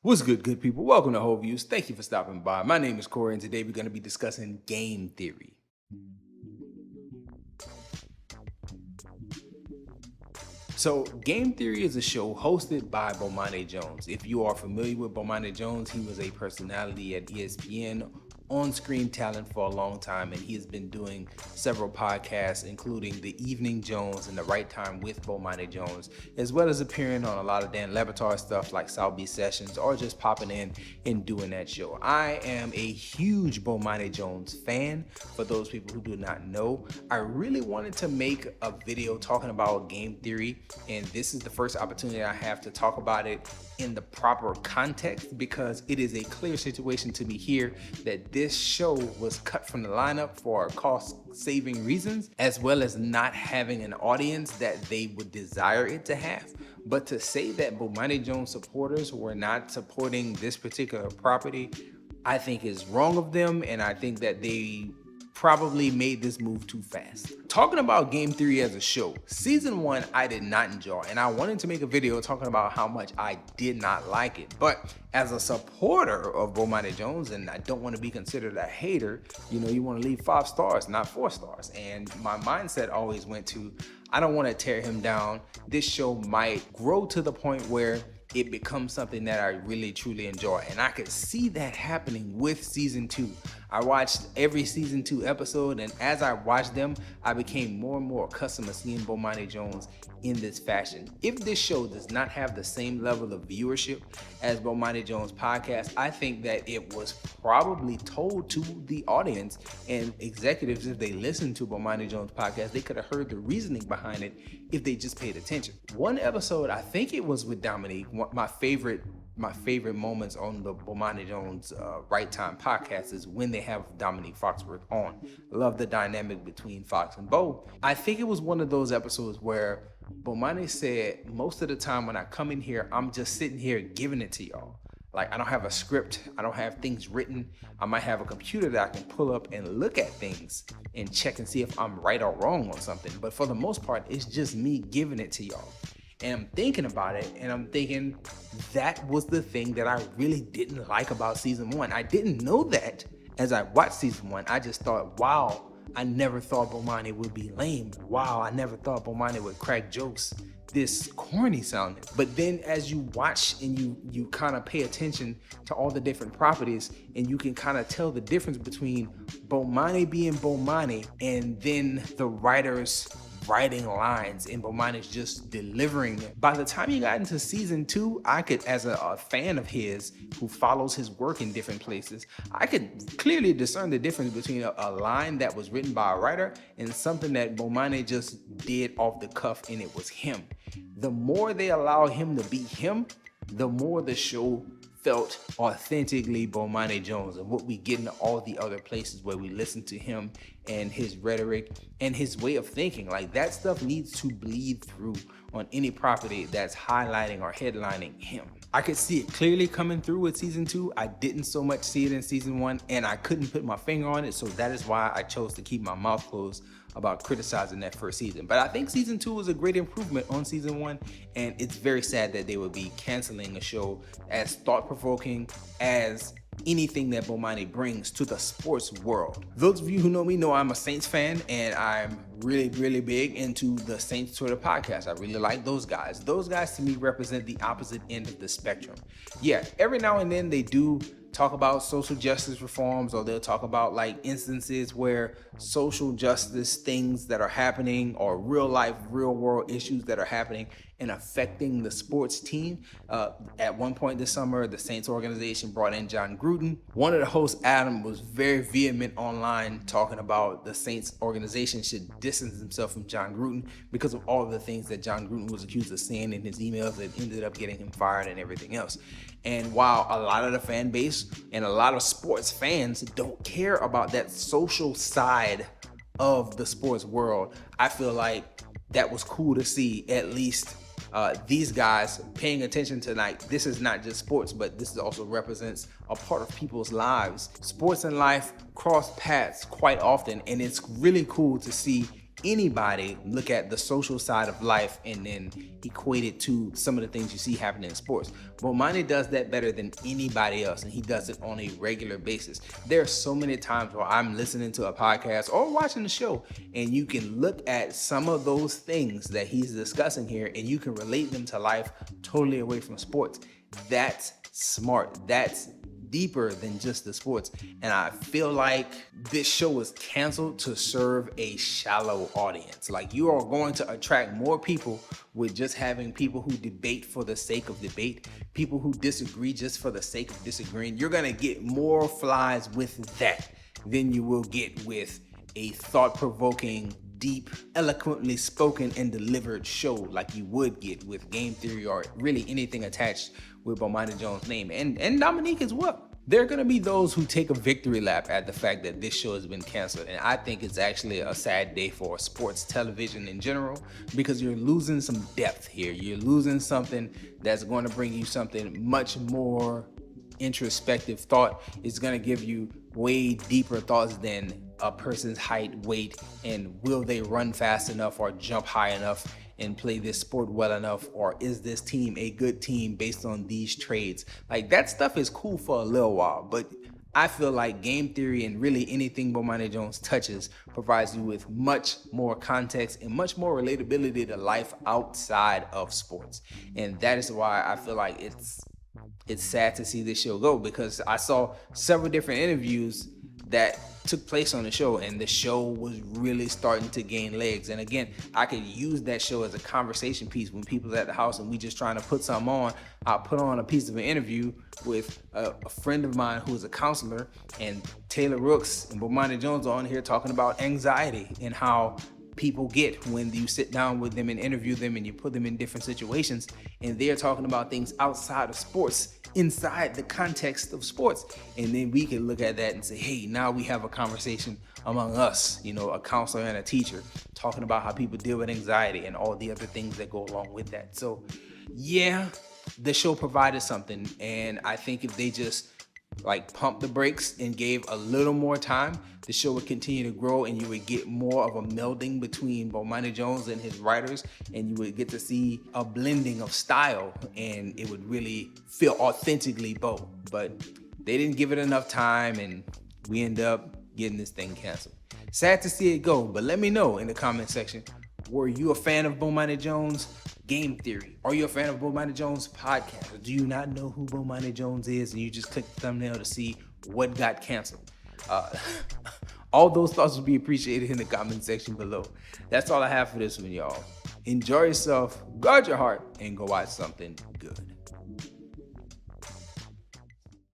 What's good people? Welcome to Whole Views. Thank you for stopping by. My name is Corey, and today we're going to be discussing game theory. So, Game Theory is a show hosted by Bomani Jones. If you are familiar with Bomani Jones, he was a personality at ESPN, on-screen talent for a long time, and he has been doing several podcasts, including The Evening Jones and The Right Time with Bomani Jones, as well as appearing on a lot of Dan Le Batard stuff like South Beach Sessions, or just popping in and doing that show. I am a huge Bomani Jones fan. For those people who do not know, I really wanted to make a video talking about game theory, and this is the first opportunity I have to talk about it in the proper context, because it is a clear situation to me here that this show was cut from the lineup for cost-saving reasons, as well as not having an audience that they would desire it to have. But to say that Bomani Jones supporters were not supporting this particular property, I think is wrong of them, and I think that they probably made this move too fast. Talking about game theory as a show, season 1 I did not enjoy, and I wanted to make a video talking about how much I did not like it. But as a supporter of Bomani Jones, and I don't want to be considered a hater, you want to leave 5 stars, not 4 stars. And my mindset always went to, I don't want to tear him down. This show might grow to the point where it becomes something that I really truly enjoy, and I could see that happening with season 2. I watched every season 2 episode, and as I watched them, I became more and more accustomed to seeing Bomani Jones in this fashion. If this show does not have the same level of viewership as Bomani Jones podcast, I think that it was probably told to the audience and executives. If they listened to Bomani Jones podcast, they could have heard the reasoning behind it if they just paid attention. One episode, I think it was with Dominique, my favorite moments on the Bomani Jones Right Time podcast is when they have Dominique Foxworth on. Love the dynamic between Fox and Bo. I think it was one of those episodes where Bomani said, most of the time when I come in here, I'm just sitting here giving it to y'all. Like, I don't have a script, I don't have things written. I might have a computer that I can pull up and look at things and check and see if I'm right or wrong on something. But for the most part, it's just me giving it to y'all. And I'm thinking about it, and I'm thinking that was the thing that I really didn't like about season 1. I didn't know that as I watched season 1. I just thought, wow, I never thought Bomani would be lame. Wow, I never thought Bomani would crack jokes this corny sounding. But then as you watch and you kind of pay attention to all the different properties, and you can kind of tell the difference between Bomani being Bomani and then the writers writing lines and Bomani's just delivering it. By the time you got into season 2, I could, as a fan of his who follows his work in different places, I could clearly discern the difference between a line that was written by a writer and something that Bomani just did off the cuff, and it was him. The more they allow him to be him, the more the show felt authentically Bomani Jones, and what we get into all the other places where we listen to him and his rhetoric and his way of thinking. Like, that stuff needs to bleed through on any property that's highlighting or headlining him. I could see it clearly coming through with season 2. I didn't so much see it in season 1, and I couldn't put my finger on it, so that is why I chose to keep my mouth closed about criticizing that first season. But I think season 2 was a great improvement on season 1, and it's very sad that they would be canceling a show as thought-provoking as anything that Bomani brings to the sports world. Those of you who know me know I'm a Saints fan, and I'm really big into the Saints Twitter podcast. I really like those guys. Those guys to me represent the opposite end of the spectrum. Yeah, every now and then they do talk about social justice reforms, or they'll talk about like instances where social justice things that are happening, or real life, real world issues that are happening and affecting the sports team. At one point this summer, the Saints organization brought in John Gruden. One of the hosts, Adam, was very vehement online talking about the Saints organization should distance himself from John Gruden because of all of the things that John Gruden was accused of saying in his emails that ended up getting him fired and everything else. And while a lot of the fan base and a lot of sports fans don't care about that social side of the sports world, I feel like that was cool to see at least these guys paying attention to, like, this is not just sports, but this also represents a part of people's lives. Sports and life cross paths quite often, and it's really cool to see anybody look at the social side of life and then equate it to some of the things you see happening in sports. Bomani does that better than anybody else, and he does it on a regular basis. There are so many times where I'm listening to a podcast or watching the show, and you can look at some of those things that he's discussing here, and you can relate them to life totally away from sports. That's smart. That's deeper than just the sports. And I feel like this show was canceled to serve a shallow audience. Like, you are going to attract more people with just having people who debate for the sake of debate, people who disagree just for the sake of disagreeing. You're going to get more flies with that than you will get with a thought-provoking, deep, eloquently spoken and delivered show like you would get with Game Theory or really anything attached with Bomani Jones' name and Dominique as well. There are going to be those who take a victory lap at the fact that this show has been canceled, and I think it's actually a sad day for sports television in general, because you're losing some depth here. You're losing something that's going to bring you something much more introspective thought. It's going to give you way deeper thoughts than a person's height, weight, and will they run fast enough or jump high enough and play this sport well enough, or is this team a good team based on these trades? Like, that stuff is cool for a little while, but I feel like Game Theory and really anything Bomani Jones touches provides you with much more context and much more relatability to life outside of sports. And that is why I feel like it's sad to see this show go, because I saw several different interviews that took place on the show, and the show was really starting to gain legs. And again, I could use that show as a conversation piece when people's at the house and we just trying to put something on. I'll put on a piece of an interview with a friend of mine who is a counselor, and Taylor Rooks and Bomani Jones are on here talking about anxiety and how people get when you sit down with them and interview them and you put them in different situations, and they're talking about things outside of sports, inside the context of sports. And then we can look at that and say, hey, now we have a conversation among us, a counselor and a teacher, talking about how people deal with anxiety and all the other things that go along with that. So yeah, the show provided something, and I think if they just pump the brakes and gave a little more time, the show would continue to grow, and you would get more of a melding between Bomani Jones and his writers, and you would get to see a blending of style, and it would really feel authentically Bo. But they didn't give it enough time, and we end up getting this thing canceled. Sad to see it go, but let me know in the comment section, were you a fan of Bomani Jones' Game Theory? Are you a fan of Bomani Jones' podcast? Or do you not know who Bomani Jones is and you just click the thumbnail to see what got canceled? All those thoughts would be appreciated in the comment section below. That's all I have for this one, y'all. Enjoy yourself, guard your heart, and go watch something good.